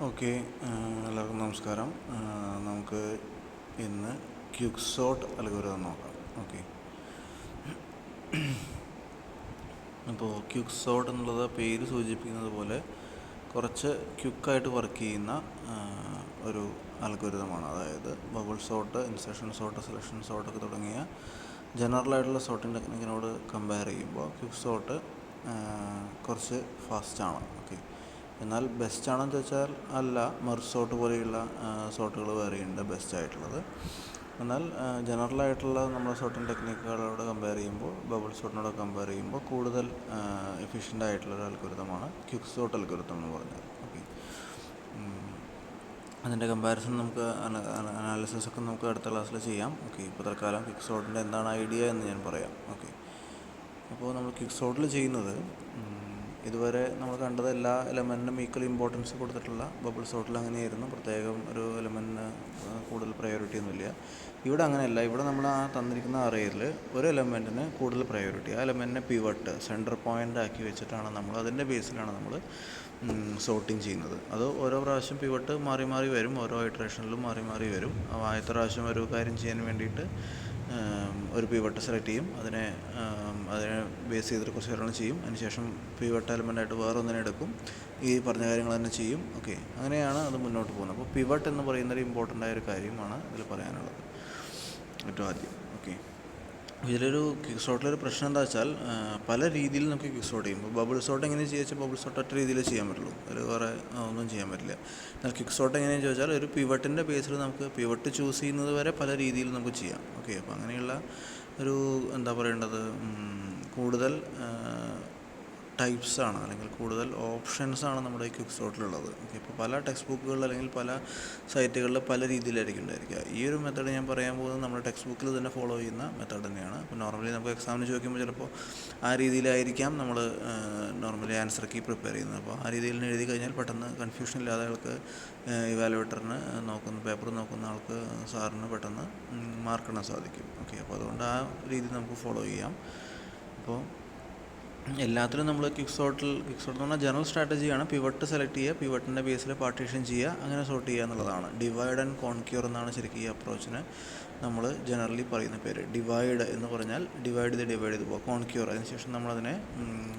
Okay, എല്ലാവർക്കും നമസ്കാരം. നമുക്ക് ഇന്ന് ക്വിക്സോർട്ട് അൽഗോരിതം നോക്കാം. ഓക്കെ, അപ്പോൾ ക്വിക്സോർട്ട് എന്നുള്ളത് പേര് സൂചിപ്പിക്കുന്നത് പോലെ കുറച്ച് ക്വിക്കായിട്ട് വർക്ക് ചെയ്യുന്ന ഒരു അൽഗോരിതമാണ്. അതായത് bubble sort, insertion sort, selection സോർട്ടൊക്കെ തുടങ്ങിയ ജനറലായിട്ടുള്ള സോർട്ടിംഗ് ടെക്നിക്കിനോട് കമ്പയർ ചെയ്യുമ്പോൾ ക്വിക്സോർട്ട് കുറച്ച് ഫാസ്റ്റാണ്. ഓക്കെ, എന്നാൽ ബെസ്റ്റ് ആണെന്ന് ചോദിച്ചാൽ അല്ല. മെർജ് സോർട്ട് പോലെയുള്ള സോർട്ടുകൾ വേറെയുണ്ട് ബെസ്റ്റ് ആയിട്ടുള്ളത്. എന്നാൽ ജനറലായിട്ടുള്ള നമ്മുടെ സോർട്ടിംഗ് ടെക്നിക്കുകളോട് കമ്പയർ ചെയ്യുമ്പോൾ, ബബിൾ സോർട്ടിനോട് കമ്പയർ ചെയ്യുമ്പോൾ കൂടുതൽ എഫിഷ്യൻ്റ് ആയിട്ടുള്ളൊരു അൽഗോരിതമാണ് ക്വിക്ക് സോർട്ട് അൽഗോരിതം എന്ന് പറഞ്ഞാൽ. ഓക്കെ, അതിൻ്റെ കമ്പാരിസൺ നമുക്ക് അനാലിസിസ് ഒക്കെ നമുക്ക് അടുത്ത ക്ലാസ്സിൽ ചെയ്യാം. ഓക്കെ, ഇപ്പോൾ തൽക്കാലം ക്വിക്ക് സോർട്ടിൻ്റെ എന്താണ് ഐഡിയ എന്ന് ഞാൻ പറയാം. ഓക്കെ, അപ്പോൾ നമ്മൾ ക്വിക്ക് സോർട്ടിൽ ചെയ്യുന്നത് ഇതുവരെ നമ്മൾ കണ്ടത് എല്ലാ എലമെൻറ്റിനും ഈക്വൽ ഇമ്പോർട്ടൻസ് കൊടുത്തിട്ടുള്ള ബബിൾ സോർട്ടിൽ അങ്ങനെയായിരുന്നു. പ്രത്യേകം ഒരു എലമെൻറ്റിന് കൂടുതൽ പ്രയോറിറ്റി ഒന്നുമില്ല. ഇവിടെ അങ്ങനെയല്ല. ഇവിടെ നമ്മൾ ആ തന്നിരിക്കുന്ന അറേയിൽ ഒരു എലമെൻറ്റിന് കൂടുതൽ പ്രയോറിറ്റി, ആ എലമെൻറ്റിനെ പിവട്ട് സെൻറ്റർ പോയിൻ്റ് ആക്കി വെച്ചിട്ടാണ് നമ്മൾ അതിൻ്റെ ബേസിലാണ് നമ്മൾ സോർട്ടിങ് ചെയ്യുന്നത്. അത് ഓരോ പ്രാവശ്യം പിവട്ട് മാറി മാറി വരും, ഓരോ ഇറ്ററേഷനിലും മാറി മാറി വരും. ആദ്യത്തെ പ്രാവശ്യം ഒരു കാര്യം ചെയ്യാൻ വേണ്ടിയിട്ട് ഒരു പിവട്ട് സെലക്ട് ചെയ്യും, അതിനെ ബേസ് ചെയ്തിട്ട് കുറച്ച് കാര്യങ്ങൾ ചെയ്യും. അതിനുശേഷം പിവട്ട് എലമെൻ്റായിട്ട് വേറെ ഒന്നിനെ എടുക്കും, ഈ പറഞ്ഞ കാര്യങ്ങൾ തന്നെ ചെയ്യും. ഓക്കെ, അങ്ങനെയാണ് അത് മുന്നോട്ട് പോകുന്നത്. അപ്പോൾ പിവട്ട് എന്ന് പറയുന്നൊരു ഇമ്പോർട്ടൻ്റ് ആയൊരു കാര്യമാണ് ഇതിൽ പറയാനുള്ളത് ഏറ്റവും ആദ്യം. ഓക്കെ, ഇതിലൊരു ക്വിക്ക് സോർട്ടിലൊരു പ്രശ്നം എന്താ വെച്ചാൽ പല രീതിയിൽ നമുക്ക് ക്വിക്ക് സോർട്ട് ചെയ്യും. ഇപ്പോൾ ബബിൾ സോർട്ട് എങ്ങനെ ചെയ്യുക? ബബിൾ സോർട്ട് ഒറ്റ രീതിയിൽ ചെയ്യാൻ പറ്റുള്ളൂ, അതിൽ വേറെ ഒന്നും ചെയ്യാൻ പറ്റില്ല. എന്നാൽ ക്വിക്ക് സോർട്ട് എങ്ങനെയാണെന്ന് ചോദിച്ചാൽ ഒരു പിവട്ടിൻ്റെ ബേസിൽ നമുക്ക് പിവട്ട് ചൂസ് ചെയ്യുന്നത് വരെ പല രീതിയിൽ നമുക്ക് ചെയ്യാം. ഓക്കെ, അപ്പോൾ അങ്ങനെയുള്ള ഒരു എന്താ പറയേണ്ടത്, കൂടുതൽ ടൈപ്സാണ് അല്ലെങ്കിൽ കൂടുതൽ ഓപ്ഷൻസാണ് നമ്മുടെ ഈ ക്വിക്ക് സോർട്ടിലുള്ളത്. ഓക്കെ, ഇപ്പോൾ പല ടെക്സ്റ്റ് ബുക്കുകളിൽ അല്ലെങ്കിൽ പല സൈറ്റുകളിൽ പല രീതിയിലായിരിക്കും ഉണ്ടായിരിക്കുക. ഈ ഒരു മെത്തേഡ് ഞാൻ പറയാൻ പോകുന്നത് നമ്മുടെ ടെക്സ്റ്റ് ബുക്കിൽ തന്നെ ഫോളോ ചെയ്യുന്ന മെത്തേഡ് തന്നെയാണ്. അപ്പോൾ നോർമലി നമുക്ക് എക്സാമിന് ചോദിക്കുമ്പോൾ ചിലപ്പോൾ ആ രീതിയിലായിരിക്കാം നമ്മൾ നോർമലി ആൻസർ കീ പ്രിപ്പയർ ചെയ്യുന്നത്. അപ്പോൾ ആ രീതിയിൽ എഴുതി കഴിഞ്ഞാൽ പെട്ടെന്ന് കൺഫ്യൂഷൻ ഇല്ലാതെ ആൾക്ക് ഇവാലുവേറ്ററിന് പേപ്പർ നോക്കുന്ന ആൾക്ക് സാറിന് പെട്ടെന്ന് മാർക്ക് ഇടാൻ സാധിക്കും. ഓക്കെ, അപ്പോൾ അതുകൊണ്ട് ആ രീതി നമുക്ക് ഫോളോ ചെയ്യാം. അപ്പോൾ എല്ലാത്തിലും നമ്മൾ ക്വിക്ക് സോർട്ട് എന്ന് പറഞ്ഞാൽ ജനറൽ സ്ട്രാറ്റജിയാണ്. പിവട്ട് സെലക്ട് ചെയ്യുക, പിവട്ടിൻ്റെ ബേസിൽ പാർട്ടീഷൻ ചെയ്യുക, അങ്ങനെ സോർട്ട് ചെയ്യുക എന്നുള്ളതാണ്. ഡിവൈഡ് ആൻഡ് കോൺക്യൂർ എന്നാണ് ശരിക്കും ഈ അപ്രോച്ചിന് നമ്മൾ ജനറലി പറയുന്ന പേര്. ഡിവൈഡ് എന്ന് പറഞ്ഞാൽ ഡിവൈഡ് ചെയ്ത് പോകുക, കോൺക്യൂർ അതിനുശേഷം നമ്മളതിനെ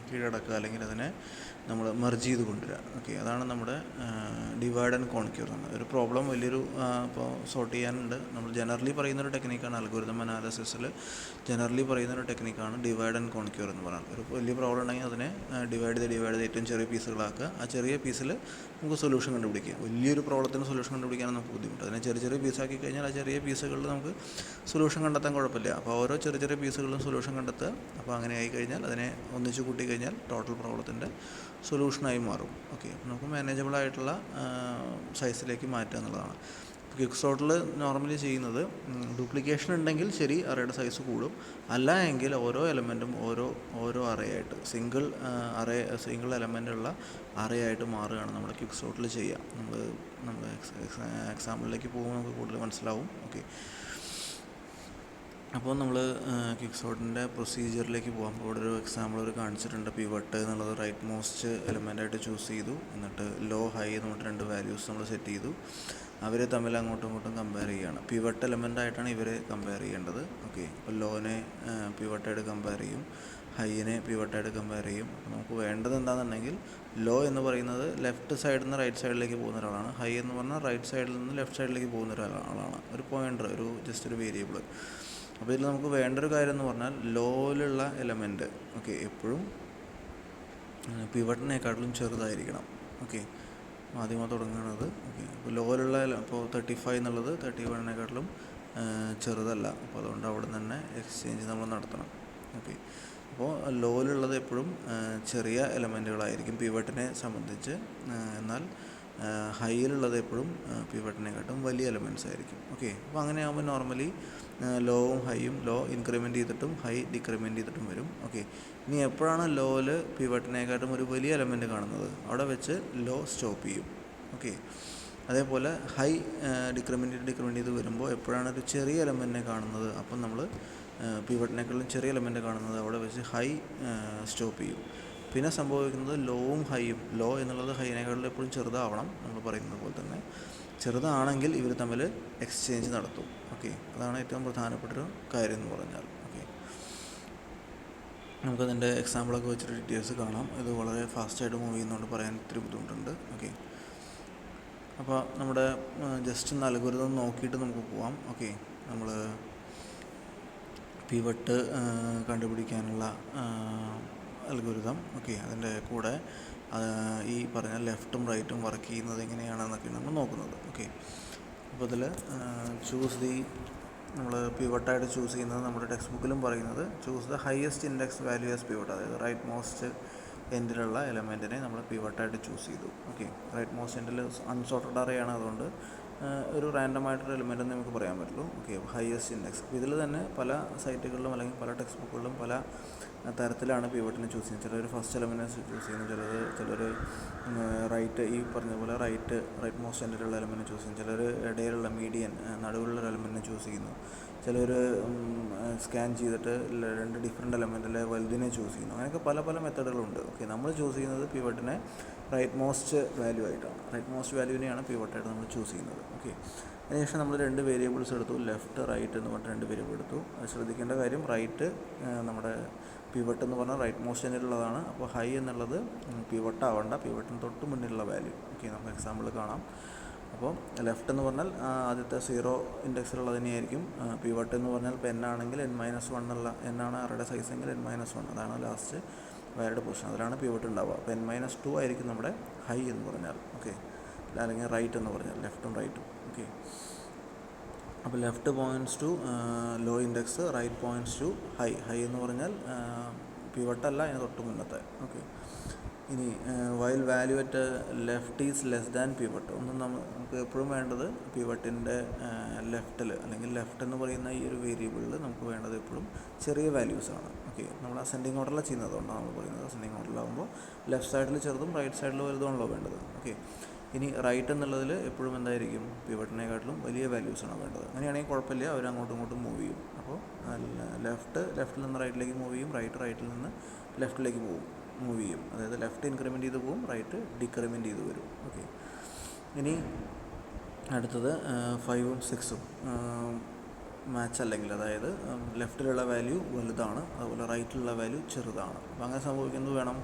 കീഴടക്കുക അല്ലെങ്കിൽ അതിനെ നമ്മൾ മെർജ് ചെയ്ത് കൊണ്ടുവരിക. ഓക്കെ, അതാണ് നമ്മുടെ ഡിവൈഡ് ആൻഡ് കോൺക്യൂർ എന്ന്. ഒരു പ്രോബ്ലം വലിയൊരു ഇപ്പോൾ സോർട്ട് ചെയ്യാനുണ്ട്. നമ്മൾ ജനറലി പറയുന്നൊരു ടെക്നിക്കാണ് അൽഗോരിതം അനാലിസിസിൽ ജനറലി പറയുന്നൊരു ടെക്നിക്കാണ് ഡിവൈഡ് ആൻഡ് കോൺക്യൂർ എന്ന് പറയുന്നത്. ഒരു വലിയ പ്രോബ്ലം ഉണ്ടെങ്കിൽ അതിനെ ഡിവൈഡ് ചെയ്ത് ഏറ്റവും ചെറിയ പീസുകളാക്കുക. ആ ചെറിയ പീസിൽ നമുക്ക് സൊല്യൂഷൻ കണ്ടുപിടിക്കുക. വലിയൊരു പ്രോബ്ലത്തിന് സൊല്യൂഷൻ കണ്ടുപിടിക്കാനാണ് നമുക്ക് ബുദ്ധിമുട്ട്. അതിനെ ചെറിയ ചെറിയ പീസാക്കി കഴിഞ്ഞാൽ ആ ചെറിയ പീസുകളിൽ നമുക്ക് സൊല്യൂഷൻ കണ്ടെത്താൻ കുഴപ്പമില്ല. അപ്പോൾ ഓരോ ചെറിയ ചെറിയ പീസുകളിലും സൊല്യൂഷൻ കണ്ടെത്തുക. അപ്പോൾ അങ്ങനെ ആയി കഴിഞ്ഞാൽ അതിനെ ഒന്നിച്ച് കൂട്ടി കഴിഞ്ഞാൽ ടോട്ടൽ പ്രോബ്ലത്തിൻ്റെ സൊല്യൂഷനായി മാറും. ഓക്കെ, അപ്പോൾ നമുക്ക് മാനേജബിൾ ആയിട്ടുള്ള സൈസിലേക്ക് മാറ്റുക എന്നുള്ളതാണ്. ക്വിക്ക് സോർട്ടിൽ നോർമലി ചെയ്യുന്നത് ഡ്യൂപ്ലിക്കേഷൻ ഉണ്ടെങ്കിൽ ശരി അറേയുടെ സൈസ് കൂടും, അല്ല എങ്കിൽ ഓരോ എലമെൻറ്റും ഓരോ അറേയായിട്ട് സിംഗിൾ എലമെൻ്റുള്ള അറേയായിട്ട് മാറുകയാണ് നമ്മൾ ക്വിക്ക് സോർട്ടിൽ ചെയ്യുക. നമ്മൾ എക്സാമ്പിളിലേക്ക് പോകുമ്പോൾ നമുക്ക് കൂടുതൽ മനസ്സിലാവും. ഓക്കെ, അപ്പോൾ നമ്മൾ ക്വിക്ക് സോർട്ടിൻ്റെ പ്രൊസീജിയറിലേക്ക് പോകാം. ഇവിടെ ഒരു എക്സാമ്പിൾ കാണിച്ചിട്ടുണ്ട്. പിവട്ട് എന്നുള്ളത് റൈറ്റ് മോസ്റ്റ് എലമെൻ്റായിട്ട് ചൂസ് ചെയ്തു, എന്നിട്ട് ലോ ഹൈ എന്ന് പറഞ്ഞിട്ട് 2 വാല്യൂസ് നമ്മൾ സെറ്റ് ചെയ്തു. അവരെ തമ്മിൽ അങ്ങോട്ടും ഇങ്ങോട്ടും കമ്പയർ ചെയ്യുകയാണ്. പിവട്ട് എലമെൻ്റായിട്ടാണ് ഇവരെ കമ്പയർ ചെയ്യേണ്ടത്. ഓക്കെ, അപ്പോൾ ലോനെ പിവട്ടായിട്ട് കമ്പയർ ചെയ്യും, ഹൈനെ പിവട്ടായിട്ട് കമ്പയർ ചെയ്യും. അപ്പോൾ നമുക്ക് വേണ്ടത് എന്താണെന്നുണ്ടെങ്കിൽ ലോ എന്ന് പറയുന്നത് ലെഫ്റ്റ് സൈഡിൽ നിന്ന് റൈറ്റ് സൈഡിലേക്ക് പോകുന്ന ഒരാളാണ്, ഹൈ എന്ന് പറഞ്ഞാൽ റൈറ്റ് സൈഡിൽ നിന്ന് ലെഫ്റ്റ് സൈഡിലേക്ക് പോകുന്ന ഒരാളാണ്. ഒരു പോയിൻ്റർ, ജസ്റ്റ് ഒരു വേരിയബിൾ. അപ്പോൾ ഇതിൽ നമുക്ക് വേണ്ടൊരു കാര്യം എന്ന് പറഞ്ഞാൽ ലോയിലുള്ള എലമെൻറ്റ് ഓക്കെ എപ്പോഴും പിവട്ടിനെക്കാട്ടിലും ചെറുതായിരിക്കണം. ഓക്കെ, ആദ്യമേ തുടങ്ങുന്നത്. ഓക്കെ, അപ്പോൾ ലോയിലുള്ള ഇപ്പോൾ 35 എന്നുള്ളത് 31നെക്കാട്ടിലും ചെറുതല്ല. അപ്പോൾ അതുകൊണ്ട് അവിടെ നിന്ന് തന്നെ എക്സ്ചേഞ്ച് നമ്മൾ നടത്തണം. ഓക്കെ, അപ്പോൾ ലോയിലുള്ളത് എപ്പോഴും ചെറിയ എലമെൻറ്റുകളായിരിക്കും പിവട്ടിനെ സംബന്ധിച്ച്, എന്നാൽ ഹൈയിലുള്ളത് എപ്പോഴും പിവട്ടിനെക്കാട്ടും വലിയ എലമെൻറ്റ്സ് ആയിരിക്കും. ഓക്കെ, അപ്പോൾ അങ്ങനെ ആകുമ്പോൾ നോർമലി ലോവും ഹൈയും ലോ ഇൻക്രിമെൻറ്റ് ചെയ്തിട്ടും ഹൈ ഡിക്രിമെൻറ്റ് ചെയ്തിട്ടും വരും. ഓക്കെ, ഇനി എപ്പോഴാണ് ലോയിൽ പിവട്ടിനെക്കാട്ടും ഒരു വലിയ എലമെൻറ്റ് കാണുന്നത് അവിടെ വെച്ച് ലോ സ്റ്റോപ്പ് ചെയ്യും. ഓക്കെ, അതേപോലെ ഹൈ ഡിക്രിമെൻറ്റ് ചെയ്ത് വരുമ്പോൾ എപ്പോഴാണ് ഒരു ചെറിയ എലമെൻറ്റിനെ കാണുന്നത് അപ്പം നമ്മൾ പിവട്ടിനേക്കാളും ചെറിയ എലമെൻറ്റ് കാണുന്നത് അവിടെ വെച്ച് ഹൈ സ്റ്റോപ്പ് ചെയ്യും. പിന്നെ സംഭവിക്കുന്നത് ലോവും ഹൈയും, ലോ എന്നുള്ളത് ഹൈനേക്കാളിൽ എപ്പോഴും ചെറുതാവണം, നമ്മൾ പറയുന്നത് പോലെ തന്നെ ചെറുതാണെങ്കിൽ ഇവർ തമ്മിൽ എക്സ്ചേഞ്ച് നടത്തും. ഓക്കെ, അതാണ് ഏറ്റവും പ്രധാനപ്പെട്ടൊരു കാര്യം എന്ന് പറഞ്ഞാൽ. ഓക്കെ, നമുക്കതിൻ്റെ എക്സാമ്പിളൊക്കെ വെച്ചിട്ട് ഡീറ്റെയിൽസ് കാണാം. ഇത് വളരെ ഫാസ്റ്റായിട്ട് മൂവ് ചെയ്യുന്നതുകൊണ്ട് പറയാൻ ഇത്തിരി ബുദ്ധിമുട്ടുണ്ട്. ഓക്കെ, അപ്പോൾ നമ്മുടെ ജസ്റ്റ് ഒന്ന് അൽഗോരിതം നോക്കിയിട്ട് നമുക്ക് പോവാം. ഓക്കെ, നമ്മൾ പിവട്ട് കണ്ടുപിടിക്കാനുള്ള അൽഗോരിതം. ഓക്കെ, അതിൻ്റെ കൂടെ ഈ പറഞ്ഞ ലെഫ്റ്റും റൈറ്റും വർക്ക് ചെയ്യുന്നത് എങ്ങനെയാണെന്നൊക്കെയാണ് നമ്മൾ നോക്കുന്നത്. ഓക്കെ, അപ്പോൾ ഇതിൽ നമ്മൾ പിവട്ടായിട്ട് ചൂസ് ചെയ്യുന്നത് നമ്മുടെ ടെക്സ്റ്റ് ബുക്കിലും പറയുന്നത് choose the highest index value as pivot, അതായത് റൈറ്റ് മോസ്റ്റ് എൻഡിലുള്ള എലമെൻറ്റിനെ നമ്മൾ പിവട്ടായിട്ട് ചൂസ് ചെയ്തു. ഓക്കെ, റൈറ്റ് മോസ്റ്റ് എൻഡിൽ അൺസോർട്ടഡ് അറേയാണ്, അതുകൊണ്ട് ഒരു റാൻഡമായിട്ടൊരു എലിമെൻ്റ് എന്ന് നമുക്ക് പറയാൻ പറ്റുള്ളൂ. Okay, highest index. ഇതിൽ തന്നെ പല സൈറ്റുകളിലും അല്ലെങ്കിൽ പല ടെക്സ്റ്റ് ബുക്കുകളിലും പല തരത്തിലാണ് പിവട്ടിനെ ചൂസ് ചെയ്യുന്നത്. ചിലർ ഫസ്റ്റ് എലമെൻറ്റിനെ ചൂസ് ചെയ്യുന്നു, ചിലർ റൈറ്റ്, ഈ പറഞ്ഞ പോലെ റൈറ്റ് മോസ്റ്റ് എൻഡിലുള്ള എലമെൻറ്റിനെ ചൂസ് ചെയ്യുന്നു, ചിലർ ഇടയിലുള്ള മീഡിയൻ നടുവിലുള്ള എലമെൻറ്റിനെ ചൂസ് ചെയ്യുന്നു, ചിലർ സ്കാൻ ചെയ്തിട്ട് രണ്ട് ഡിഫറെൻ്റ് എലമെൻറ്റിലെ വലുതിനെ ചൂസ് ചെയ്യുന്നു. അങ്ങനെയൊക്കെ പല പല മെത്തേഡുകളുണ്ട്. ഓക്കെ, നമ്മൾ ചൂസ് ചെയ്യുന്നത് പിവട്ടിനെ റൈറ്റ് മോസ്റ്റ് വാല്യൂ ആയിട്ടാണ്. റൈറ്റ് മോസ്റ്റ് വാല്യൂവിനെയാണ് പിവട്ടായിട്ട് നമ്മൾ ചൂസ് ചെയ്യുന്നത്. ഓക്കെ, അതിനുശേഷം നമ്മൾ രണ്ട് വേരിയബിൾസ് എടുത്തു, ലെഫ്റ്റ് റൈറ്റ് എന്ന് പറഞ്ഞിട്ട് രണ്ട് വേരിയബിൾ എടുത്തു. അത് ശ്രദ്ധിക്കേണ്ട കാര്യം, റൈറ്റ് നമ്മുടെ പിവട്ട് എന്ന് പറഞ്ഞാൽ റൈറ്റ് മോസ്റ്റ് എൻഡിലുള്ളതാണ്. അപ്പോൾ ഹൈ എന്നുള്ളത് പിവട്ട് ആവണ്ട, പിവട്ടിന് തൊട്ട് മുന്നിലുള്ള വാല്യൂ. ഓക്കെ, നമുക്ക് എക്സാമ്പിൾ കാണാം. അപ്പോൾ ലെഫ്റ്റ് എന്ന് പറഞ്ഞാൽ ആദ്യത്തെ 0 ഇൻഡെക്സിലുള്ളത് തന്നെയായിരിക്കും. പിവട്ട് എന്ന് പറഞ്ഞാൽ ഇപ്പോൾ n ആണെങ്കിൽ n-1 എന്നുള്ള, n ആണ് അറയുടെ സൈസ് എങ്കിൽ n-1, അതാണ് ലാസ്റ്റ് വാല്യൂഡ് പൊസിഷൻ, അതിലാണ് പിവട്ട് ഉണ്ടാവുക. അപ്പോൾ n-2 ആയിരിക്കും നമ്മുടെ ഹൈ എന്ന് പറഞ്ഞാൽ. ഓക്കെ, അല്ലെങ്കിൽ റൈറ്റ് എന്ന് പറഞ്ഞാൽ ലെഫ്റ്റും റൈറ്റും. ഓക്കെ, അപ്പോൾ left points to low index, right points to high. High എന്ന് പറഞ്ഞാൽ പിവട്ടല്ല, അതിന് തൊട്ട് മുന്നത്തെ. ഓക്കെ, ഇനി while value at left is less than pivot. നമുക്ക് എപ്പോഴും വേണ്ടത് പിവട്ടിൻ്റെ ലെഫ്റ്റിൽ, അല്ലെങ്കിൽ ലെഫ്റ്റ് എന്ന് പറയുന്ന ഈ ഒരു വേരിയബിളിൽ നമുക്ക് വേണ്ടത് എപ്പോഴും ചെറിയ വാല്യൂസാണ്. ഓക്കെ, നമ്മൾ അസെൻഡിങ് ഓർഡറിലാണ് ചെയ്യുന്നത്, അതുകൊണ്ടാണ് നമ്മൾ പറയുന്നത്. അസെൻഡിങ് ഓർഡറിലാകുമ്പോൾ ലെഫ്റ്റ് സൈഡിൽ ചെറുതും റൈറ്റ് സൈഡിൽ വലുതുമാണല്ലോ വേണ്ടത്. ഓക്കെ, ഇനി റൈറ്റ് എന്നുള്ളതിൽ എപ്പോഴും എന്തായിരിക്കും, പിവട്ടിനെക്കാട്ടിലും വലിയ വാല്യൂസാണ് വേണ്ടത്. അങ്ങനെയാണെങ്കിൽ കുഴപ്പമില്ല, അവർ അങ്ങോട്ടും ഇങ്ങോട്ടും മൂവ് ചെയ്യും. അപ്പോൾ ലെഫ്റ്റിൽ നിന്ന് റൈറ്റിലേക്ക് മൂവ് ചെയ്യും, റൈറ്റിൽ നിന്ന് ലെഫ്റ്റിലേക്ക് മൂവ് ചെയ്യും. അതായത് ലെഫ്റ്റ് ഇൻക്രിമെൻറ്റ് ചെയ്ത് പോകും, റൈറ്റ് ഡിക്രിമെൻറ്റ് ചെയ്ത് വരും. ഓക്കെ, ഇനി അടുത്തത് 5ഉം 6ഉം മാച്ച് അല്ലെങ്കിൽ, അതായത് ലെഫ്റ്റിലുള്ള വാല്യൂ വലുതാണ്, അതുപോലെ റൈറ്റിലുള്ള വാല്യൂ ചെറുതാണ്. അപ്പോൾ അങ്ങനെ സംഭവിക്കുന്നത് വേണം,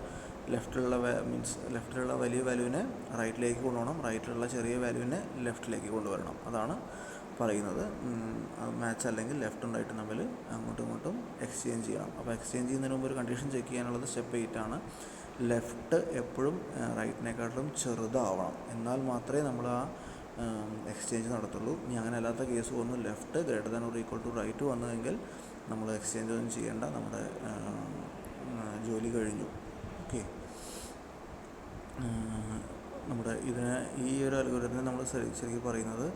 ലെഫ്റ്റിലുള്ള വലിയ വാല്യൂവിനെ റൈറ്റിലേക്ക് കൊണ്ടുപോകണം, റൈറ്റിലുള്ള ചെറിയ വാല്യൂവിനെ ലെഫ്റ്റിലേക്ക് കൊണ്ടുവരണം. അതാണ് പറയുന്നത്. മാച്ച് അല്ലെങ്കിൽ ലെഫ്റ്റും റൈറ്റും തമ്മിൽ അങ്ങോട്ടും ഇങ്ങോട്ടും എക്സ്ചേഞ്ച് ചെയ്യണം. അപ്പോൾ എക്സ്ചേഞ്ച് ചെയ്യുന്നതിന് മുമ്പ് ഒരു കണ്ടീഷൻ ചെക്ക് ചെയ്യാനുള്ളത് സ്റ്റെപ്പ് 8 ആണ്. ലെഫ്റ്റ് എപ്പോഴും റൈറ്റിനെക്കാട്ടിലും ചെറുതാവണം, എന്നാൽ മാത്രമേ നമ്മൾ ആ എക്സ്ചേഞ്ച് നടത്തുള്ളൂ. ഇനി അങ്ങനെ അല്ലാത്ത കേസ് വന്നു left greater than or equal to right വന്നതെങ്കിൽ നമ്മൾ എക്സ്ചേഞ്ച് ഒന്നും ചെയ്യേണ്ട, നമ്മുടെ ജോലി കഴിഞ്ഞു. ഓക്കെ, നമ്മുടെ ഈ ഒരു അൽഗോരിതത്തിനെ നമ്മൾ ശരിക്കും പറയുന്നത്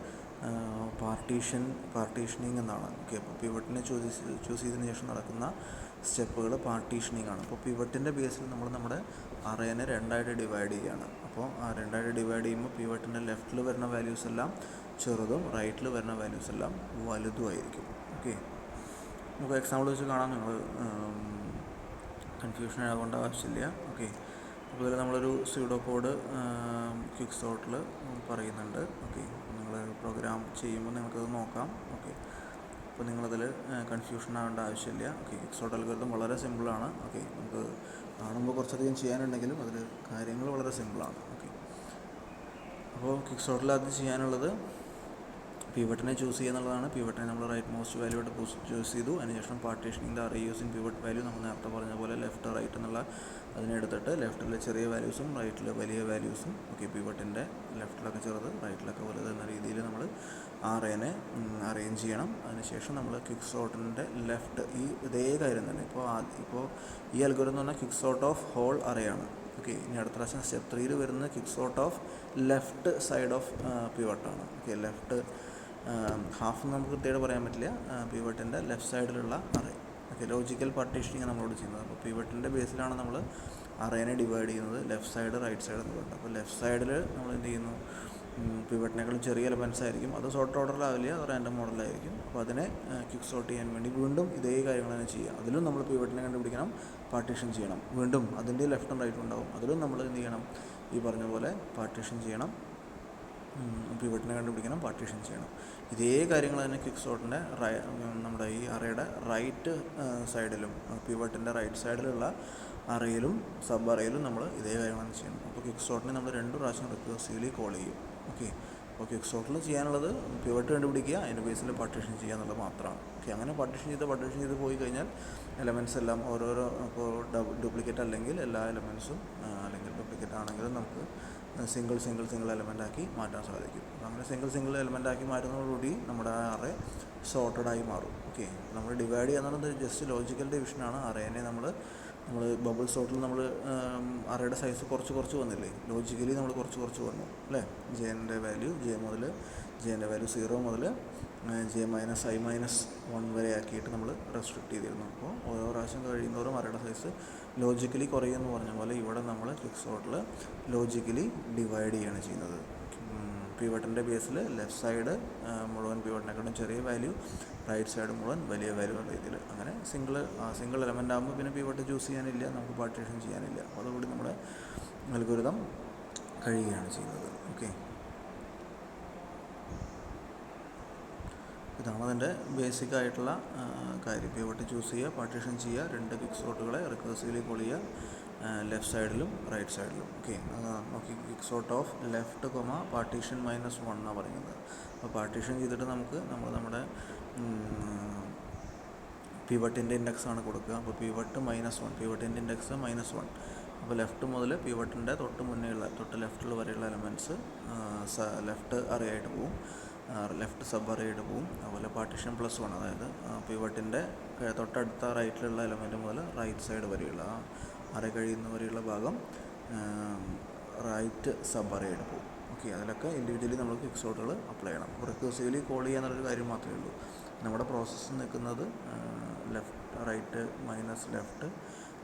പാർട്ടീഷനിങ് എന്നാണ്. ഓക്കെ, അപ്പോൾ പിവട്ടിനെ ചൂസ് ചെയ്തതിന് ശേഷം നടക്കുന്ന സ്റ്റെപ്പുകൾ പാർട്ടീഷനിങ് ആണ്. അപ്പോൾ പിവട്ടിൻ്റെ ബേസിൽ നമ്മൾ നമ്മുടെ അറേനെ രണ്ടായിട്ട് ഡിവൈഡ് ചെയ്യുകയാണ്. അപ്പോൾ ആ രണ്ടായിട്ട് ഡിവൈഡ് ചെയ്യുമ്പോൾ പിവട്ടിൻ്റെ ലെഫ്റ്റിൽ വരുന്ന വാല്യൂസ് എല്ലാം ചെറുതും റൈറ്റിൽ വരുന്ന വാല്യൂസ് എല്ലാം വലുതുമായിരിക്കും. ഓക്കെ, നമുക്ക് എക്സാമ്പിൾ വെച്ച് കാണാം, നിങ്ങൾ കൺഫ്യൂഷൻ ആകേണ്ട ആവശ്യമില്ല. ഓക്കെ, അപ്പോൾ ഇതിൽ നമ്മളൊരു സ്യൂഡോ കോഡ് ക്വിക്ക് സോർട്ടിൽ പറയുന്നുണ്ട്. ഓക്കെ, നിങ്ങൾ പ്രോഗ്രാം ചെയ്യുമ്പോൾ നിങ്ങൾക്കത് നോക്കാം. ഓക്കെ, അപ്പോൾ നിങ്ങളതിൽ കൺഫ്യൂഷൻ ആവേണ്ട ആവശ്യമില്ല. ഓക്കെ, ക്വിക്ക് സോർട്ട് അൽഗോരിതം വളരെ സിമ്പിളാണ്. ഓക്കെ, നമുക്ക് കാണുമ്പോൾ കുറച്ചധികം ചെയ്യാനുണ്ടെങ്കിലും അതിൽ കാര്യങ്ങൾ വളരെ സിമ്പിളാണ്. ഓക്കെ, അപ്പോൾ ക്വിക്ക് സോർട്ടിൽ ആദ്യം ചെയ്യാനുള്ളത് പിവട്ടിനെ ചൂസ് ചെയ്യുക എന്നുള്ളതാണ്. പിവട്ടിനെ നമ്മൾ റൈറ്റ് മോസ്റ്റ് വാല്യൂ ആയിട്ട് ചൂസ് ചെയ്തു. അതിനുശേഷം partitioning the array using pivot value, നമ്മൾ നേരത്തെ പറഞ്ഞ പോലെ ലെഫ്റ്റ് റൈറ്റ് എന്നുള്ള അതിനെടുത്തിട്ട് ലെഫ്റ്റിലെ ചെറിയ വാല്യൂസും റൈറ്റിലെ വലിയ വാല്യൂസും, ഓക്കെ, പിവട്ടിൻ്റെ ലെഫ്റ്റിലൊക്കെ ചെറുത് റൈറ്റിലൊക്കെ വലുത് എന്ന രീതിയിൽ നമ്മൾ അറേനെ അറേഞ്ച് ചെയ്യണം. അതിനുശേഷം നമ്മൾ ക്വിക്ക് സോർട്ടിൻ്റെ ലെഫ്റ്റ് ഇതേ കാര്യം തന്നെ ഇപ്പോൾ ഈ അൽഗോരിതം എന്ന് പറഞ്ഞാൽ ക്വിക്ക് സോർട്ട് ഓഫ് ഹോൾ അറേയാണ്. ഓക്കെ, ഇനി അടുത്ത പ്രാവശ്യം സ്റ്റെപ്പ് 3 വരുന്നത് quick sort of left side of പിവട്ടാണ്. ഓക്കെ, ലെഫ്റ്റ് ഹാഫ് നമുക്ക് കൃത്യമായിട്ട് പറയാൻ പറ്റില്ല, പിവട്ടിൻ്റെ ലെഫ്റ്റ് സൈഡിലുള്ള അറേ. ഓക്കെ, ലോജിക്കൽ പാർട്ടീഷനിങ് നമ്മളോട് ചെയ്യുന്നത്. അപ്പോൾ പിവട്ടിൻ്റെ ബേസിലാണ് നമ്മൾ അറേനെ ഡിവൈഡ് ചെയ്യുന്നത്, ലെഫ്റ്റ് സൈഡ് റൈറ്റ് സൈഡ് എന്ന് പറയുന്നത്. അപ്പോൾ ലെഫ്റ്റ് സൈഡിൽ നമ്മൾ എന്ത് ചെയ്യുന്നു, പിവറ്റിനേക്കാളും ചെറിയ എലമെൻറ്റ്സ് ആയിരിക്കും. അത് സോർട്ട് ഓർഡറിലാവില്ല, അത് റാൻഡം മോഡലായിരിക്കും. അപ്പോൾ അതിനെ ക്വിക്ക് സോർട്ട് ചെയ്യാൻ വേണ്ടി വീണ്ടും ഇതേ കാര്യങ്ങൾ തന്നെ ചെയ്യുക. അതിലും നമ്മൾ പിവറ്റിനെ കണ്ടുപിടിക്കണം, പാർട്ടീഷൻ ചെയ്യണം. വീണ്ടും അതിൻ്റെ ലെഫ്റ്റും റൈറ്റും ഉണ്ടാവും, അതിലും നമ്മൾ എന്ത് ചെയ്യണം, ഈ പറഞ്ഞ പോലെ പാർട്ടീഷൻ ചെയ്യണം. പിവറ്റിനെ കണ്ടുപിടിക്കണം, പാർട്ടീഷൻ ചെയ്യണം. ഇതേ കാര്യങ്ങൾ തന്നെ ക്വിക്ക് സോർട്ടിൻ്റെ നമ്മുടെ ഈ അറയുടെ റൈറ്റ് സൈഡിലും, പിവറ്റിൻ്റെ റൈറ്റ് സൈഡിലുള്ള അറയിലും സബ് അറയിലും നമ്മൾ ഇതേ കാര്യങ്ങളാണ് ചെയ്യണം. അപ്പോൾ ക്വിക്ക് സോർട്ടിനെ നമ്മൾ 2 പ്രാവശ്യം റിക്കേഴ്സീവ്ലി കോൾ ചെയ്യും. ഓക്കെ, അപ്പോൾ ക്വിക്ക് സോർട്ടിൽ ചെയ്യാനുള്ളത് പിവറ്റ് കണ്ടുപിടിക്കുക, അതിൻ്റെ ബേസിൽ പാർട്ടീഷൻ ചെയ്യുക എന്നുള്ളത് മാത്രമാണ്. ഓക്കെ, അങ്ങനെ പാർട്ടീഷൻ ചെയ്ത് പോയി കഴിഞ്ഞാൽ എലമെൻറ്റ്സ് എല്ലാം ഓരോരോ, ഇപ്പോൾ ഡ്യൂപ്ലിക്കേറ്റ് അല്ലെങ്കിൽ എല്ലാ എലമെൻറ്റ്സും, അല്ലെങ്കിൽ ഡ്യൂപ്ലിക്കേറ്റ് ആണെങ്കിലും നമുക്ക് സിംഗിൾ എലമെൻ്റ് ആക്കി മാറ്റാൻ സാധിക്കും. അങ്ങനെ സിംഗിൾ എലമെൻ്റ് ആക്കി മാറ്റുന്നതോടുകൂടി നമ്മുടെ ആ അറേ സോർട്ടഡായി മാറും. ഓക്കെ, നമ്മൾ ഡിവൈഡ് ചെയ്യുന്നത് ജസ്റ്റ് ലോജിക്കൽ ഡിവിഷനാണ്. അറേനെ നമ്മൾ ബബിൾ സോർട്ടിൽ നമ്മൾ അറേയുടെ സൈസ് കുറച്ച് വന്നില്ലേ, ലോജിക്കലി നമ്മൾ കുറച്ച് വന്നു അല്ലേ. ജെൻ്റെ വാല്യൂ ജെൻ്റെ വാല്യൂ 0 മുതൽ J-i-1 വരെ ആക്കിയിട്ട് നമ്മൾ റെസ്ട്രിക്റ്റ് ചെയ്തിരുന്നു. അപ്പോൾ ഓരോ പ്രാവശ്യം കഴിയുന്നതോറും അറേയുടെ സൈസ് ലോജിക്കലി കുറയുമെന്ന് പറഞ്ഞ പോലെ ഇവിടെ നമ്മൾ ക്വിക്ക് സോർട്ടിൽ ലോജിക്കലി ഡിവൈഡ് ചെയ്യുകയാണ് ചെയ്യുന്നത്. പിവറ്റിൻ്റെ ബേസിൽ ലെഫ്റ്റ് സൈഡ് മുഴുവൻ പിവറ്റിനെക്കാളും ചെറിയ വാല്യൂ, റൈറ്റ് സൈഡ് മുഴുവൻ വലിയ വാല്യൂ എന്ന രീതിയിൽ. അങ്ങനെ സിംഗിൾ എലമെൻ്റ് ആകുമ്പോൾ പിന്നെ പിവറ്റ് ചൂസ് ചെയ്യാനില്ല, നമുക്ക് പാർട്ടീഷൻ ചെയ്യാനില്ല. അപ്പോൾ അതുകൂടി നമ്മുടെ അൽഗോരിതം കഴിയുകയാണ് ചെയ്യുന്നത്. ഓക്കെ, ഇതാണ് അതിൻ്റെ ബേസിക് ആയിട്ടുള്ള കാര്യം. പിവറ്റ് ചൂസ് ചെയ്യുക, പാർട്ടീഷൻ ചെയ്യുക, 2 ക്വിക്ക് സോർട്ടുകളെ റിക്കേഴ്സീവ്ലി കോൾ ചെയ്യുക, ലെഫ്റ്റ് സൈഡിലും റൈറ്റ് സൈഡിലും. ഓക്കെ, നോക്കി quick sort of left partition -1 എന്നാണ് പറയുന്നത്. അപ്പോൾ പാർട്ടീഷൻ ചെയ്തിട്ട് നമ്മുടെ പിവറ്റിൻ്റെ ഇൻഡെക്സ് ആണ് കൊടുക്കുക. അപ്പോൾ പിവറ്റ് -1, പിവറ്റിൻ്റെ ഇൻഡെക്സ് -1. അപ്പോൾ ലെഫ്റ്റ് മുതൽ പിവറ്റിൻ്റെ തൊട്ട് ലെഫ്റ്റിൽ വരെയുള്ള എലമെൻറ്റ്സ് ലെഫ്റ്റ് അറേയായിട്ട് പോവും, ലെഫ്റ്റ് സബ് അറേയായിട്ട് പോവും. അതുപോലെ പാർട്ടീഷൻ +1, അതായത് പിവറ്റിൻ്റെ തൊട്ടടുത്ത റൈറ്റിലുള്ള എലമെൻറ്റ് മുതൽ റൈറ്റ് സൈഡ് വരെയുള്ള അറേ കഴിയുന്ന വരെയുള്ള ഭാഗം റൈറ്റ് സബ് അറേയായിട്ട് പോകും. ഓക്കെ, അതിലൊക്കെ ഇൻഡിവിജ്വലി നമ്മൾ ക്വിക്ക് സോർട്ടുകൾ അപ്ലൈ ചെയ്യണം. റിക്കേഴ്സീവ്ലി കോൾ ചെയ്യുക എന്നുള്ളൊരു കാര്യം മാത്രമേ ഉള്ളൂ. നമ്മുടെ പ്രോസസ്സ് നിൽക്കുന്നത് റൈറ്റ് -ലെഫ്റ്റ്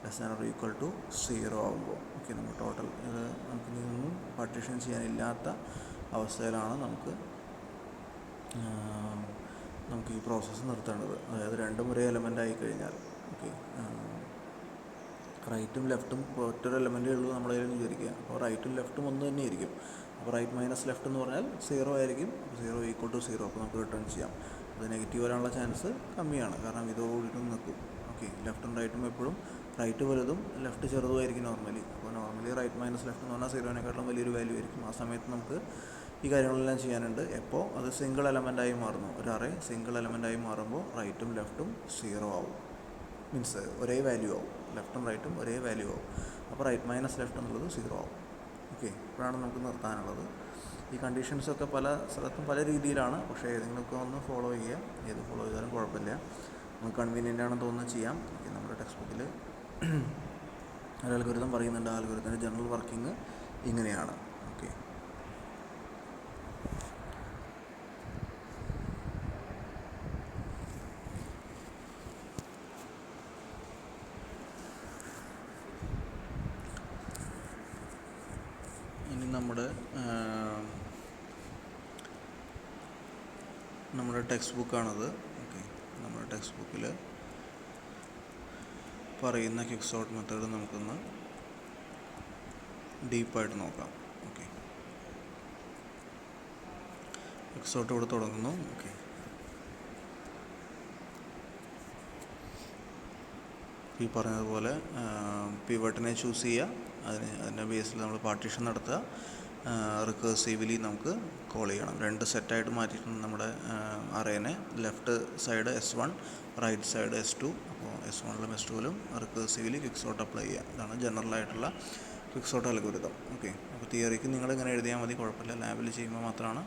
>0 ആകുമ്പോൾ, ഓക്കെ, നമ്മൾ ടോട്ടൽ ഇത് നമുക്ക് നിന്നും പാർട്ടീഷൻ ചെയ്യാനില്ലാത്ത അവസ്ഥയിലാണ് നമുക്ക് ഈ പ്രോസസ്സ് നിർത്തേണ്ടത്. അതായത് 2 ഒരേ എലമെൻ്റ് ആയി കഴിഞ്ഞാൽ, ഓക്കെ, റൈറ്റും ലെഫ്റ്റും ഒറ്റൊരു എലമെൻറ്റേ ഉള്ളൂ നമ്മളെ വിചാരിക്കുക. അപ്പോൾ റൈറ്റും ലെഫ്റ്റും ഒന്ന് തന്നെയായിരിക്കും. അപ്പോൾ റൈറ്റ് -ലെഫ്റ്റ് എന്ന് പറഞ്ഞാൽ 0 ആയിരിക്കും. 0 = 0. അപ്പോൾ നമുക്ക് റിട്ടേൺ ചെയ്യാം. അത് നെഗറ്റീവ് വരാനുള്ള ചാൻസ് കമ്മിയാണ്, കാരണം ഇതോടുകൂടിയിട്ടും നിൽക്കും. ഓക്കെ, ലെഫ്റ്റും റൈറ്റും എപ്പോഴും റൈറ്റ് വലുതും ലെഫ്റ്റ് ചെറുതുമായിരിക്കും നോർമലി. അപ്പോൾ നോർമലി റൈറ്റ് -ലെഫ്റ്റ് എന്ന് പറഞ്ഞാൽ 0-നേക്കാളും വലിയൊരു വാല്യൂ ആയിരിക്കും. ആ സമയത്ത് നമുക്ക് ഈ കാര്യങ്ങളെല്ലാം ചെയ്യാനുണ്ട്. എപ്പോൾ അത് സിംഗിൾ എലമെൻ്റായി മാറുന്നു, ഒരു അറേ സിംഗിൾ എലമെൻ്റായി മാറുമ്പോൾ റൈറ്റും ലെഫ്റ്റും 0 ആവും, മീൻസ് ഒരേ വാല്യൂ ആവും, ലെഫ്റ്റും റൈറ്റും ഒരേ വാല്യൂ ആവും. അപ്പോൾ റൈറ്റ് -ലെഫ്റ്റ് എന്നുള്ളത് 0 ആവും. ഓക്കെ, ഇപ്പോഴാണ് നമുക്ക് നിർത്താനുള്ളത്. ഈ കണ്ടീഷൻസൊക്കെ പല സ്ഥലത്തും പല രീതിയിലാണ്, പക്ഷേ ഏതെങ്കിലുമൊക്കെ ഒന്ന് ഫോളോ ചെയ്യുക. ഏത് ഫോളോ ചെയ്താലും കുഴപ്പമില്ല, നമുക്ക് കൺവീനിയൻ്റ് ആണെന്ന് തോന്നുന്നത് ചെയ്യാം. ഓക്കെ, നമ്മുടെ ടെക്സ്റ്റ് ബുക്കിൽ ഒരു അൽഗോരിതം പറയുന്നുണ്ട്. ആ അൽഗോരിതത്തിൻ്റെ ജനറൽ വർക്കിംഗ് ഇങ്ങനെയാണ്. ഓക്കെ, ഇനി നമ്മുടെ ടെക്സ്റ്റ് ബുക്കാണത്. ഓക്കെ, നമ്മുടെ ടെക്സ്റ്റ് ബുക്കിൽ പറയുന്ന ക്വിക്ക് സോർട്ട് മെത്തേഡ് നമുക്കൊന്ന് ഡീപ്പായിട്ട് നോക്കാം. ഓക്കെ, ക്വിക്ക് സോർട്ട് ഇവിടെ തുടങ്ങുന്നു. ഓക്കെ, ഈ പറഞ്ഞതുപോലെ പിവറ്റിനെ ചൂസ് ചെയ്യുക, അതിൻ്റെ ബേസിൽ നമ്മൾ പാർട്ടീഷൻ നടത്തുക, റിക്കേഴ്സീവ്ലി നമുക്ക് കോൾ ചെയ്യണം. 2 സെറ്റായിട്ട് മാറ്റിയിട്ടുണ്ട് നമ്മുടെ അറേനെ. Left side S1, right side S2. അപ്പോൾ S1-ലും S2-ലും റിക്കേഴ്സീവ്ലി ക്വിക്ക് സോർട്ട് അപ്ലൈ ചെയ്യുക. ഇതാണ് ജനറലായിട്ടുള്ള ക്വിക്ക് സോർട്ട് അൽഗോരിതം. ഓക്കെ, അപ്പോൾ തിയറിക്ക് നിങ്ങളിങ്ങനെ എഴുതിയാൽ മതി, കുഴപ്പമില്ല. ലാബിൽ ചെയ്യുമ്പോൾ മാത്രമാണ്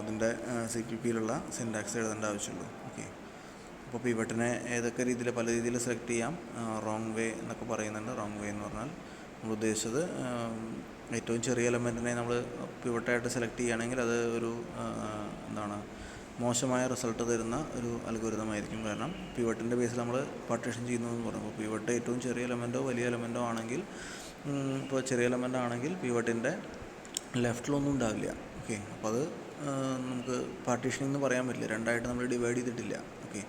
അതിൻ്റെ CPP-യിലുള്ള സിൻടാക്സ് എഴുതേണ്ട ആവശ്യമുള്ളൂ. ഓക്കെ, അപ്പോൾ പിവറ്റിനെ ഏതൊക്കെ പല രീതിയിൽ സെലക്ട് ചെയ്യാം. റോങ് വേ എന്നൊക്കെ പറയുന്നുണ്ട്. റോങ് വേ എന്ന് പറഞ്ഞാൽ നമ്മൾ ഉദ്ദേശിച്ചത് ഏറ്റവും ചെറിയ എലമെൻറ്റിനെ നമ്മൾ പിവറ്റായിട്ട് സെലക്ട് ചെയ്യുകയാണെങ്കിൽ അത് ഒരു മോശമായ റിസൾട്ട് തരുന്ന ഒരു അൽഗോരിതം ആയിരിക്കും. കാരണം പിവറ്റിൻ്റെ ബേസിൽ നമ്മൾ പാർട്ടീഷൻ ചെയ്യുന്നു എന്ന് പറയുമ്പോൾ പിവറ്റ് ഏറ്റവും ചെറിയ എലമെൻറ്റോ വലിയ എലമെൻറ്റോ ആണെങ്കിൽ, ഇപ്പോൾ ചെറിയ എലമെൻ്റ് ആണെങ്കിൽ പിവറ്റിൻ്റെ ലെഫ്റ്റിലൊന്നും ഉണ്ടാവില്ല. ഓക്കെ. അപ്പോൾ അത് നമുക്ക് പാർട്ടീഷനിങ് എന്ന് പറയാൻ പറ്റില്ല, രണ്ടായിട്ട് നമ്മൾ ഡിവൈഡ് ചെയ്തിട്ടില്ല. ഓക്കെ.